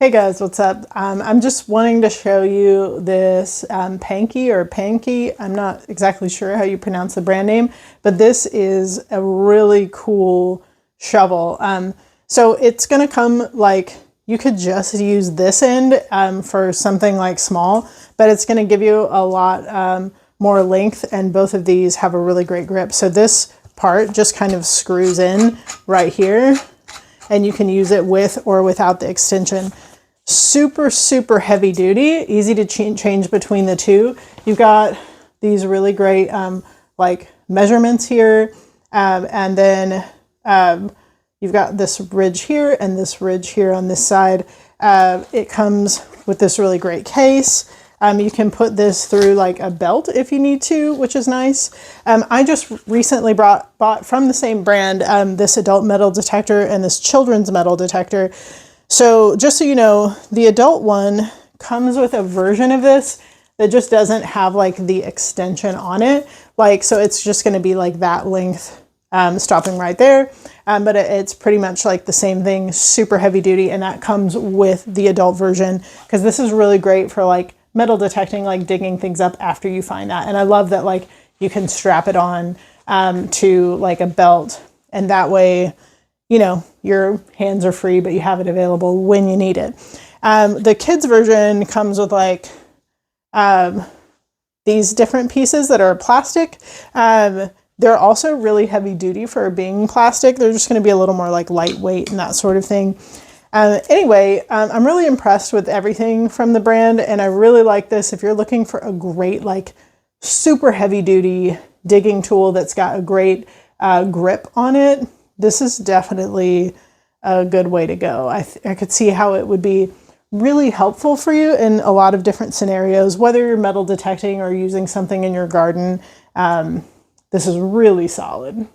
Hey guys, what's up? I'm just wanting to show you this panky or panky. I'm not exactly sure how you pronounce the brand name, but this is a really cool shovel. So it's going to come like, you could just use this end for something like small, but it's going to give you a lot more length, and both of these have a really great grip. So this part just kind of screws in right here, and you can use it with or without the extension. Super, super heavy duty, easy to change between the two. You've got these really great like measurements here, and then you've got this ridge here and this ridge here on this side. It comes with this really great case. You can put this through like a belt if you need to, which is nice. I just recently bought from the same brand this adult metal detector and this children's metal detector. So just so you know, the adult one comes with a version of this that just doesn't have like the extension on it. Like, so it's just going to be like that length stopping right there. But it's pretty much like the same thing, super heavy duty. And that comes with the adult version, because this is really great for like metal detecting, like digging things up after you find that. And I love that like you can strap it on to like a belt, and that way, you know, your hands are free, but you have it available when you need it. The kids version comes with like these different pieces that are plastic. They're also really heavy duty for being plastic. They're just going to be a little more like lightweight and that sort of thing. Anyway, I'm really impressed with everything from the brand, and I really like this. If you're looking for a great, like super heavy duty digging tool that's got a great grip on it, this is definitely a good way to go. I could see how it would be really helpful for you in a lot of different scenarios, whether you're metal detecting or using something in your garden. This is really solid.